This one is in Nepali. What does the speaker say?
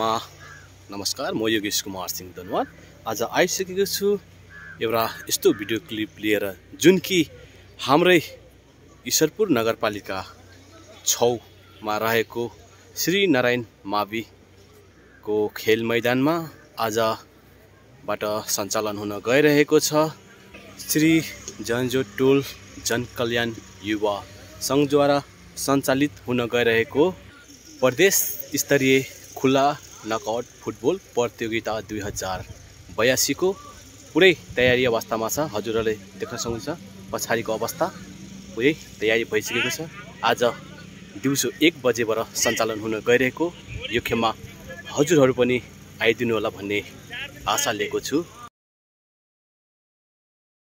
सबैजनामा नमस्कार। म योगेश कुमार सिंह धनवाद आज आइसकेको छु एउटा यस्तो भिडियो क्लिप लिएर जुन कि हाम्रै ईश्वरपुर नगरपालिका 6 मा रहेको श्री नारायण मावि को खेल मैदानमा आजबाट सञ्चालन हुन गइरहेको छ। श्री जन्जो टोल जनकल्याण युवा संघद्वारा सञ्चालित हुन गइरहेको प्रदेश स्तरीय खुला नकआउट फुटबल प्रतियोगिता 2082 को पुरै तयारी अवस्थामा छ। हजुरहरूले देख्न सक्नुहुन्छ पछाडिको अवस्था पुरै तयारी भइसकेको छ। आज दिउँसो 1 बजेबाट सञ्चालन हुन गइरहेको यो खेलमा हजुरहरू पनि आइदिनु होला भन्ने आशा लिएको छु।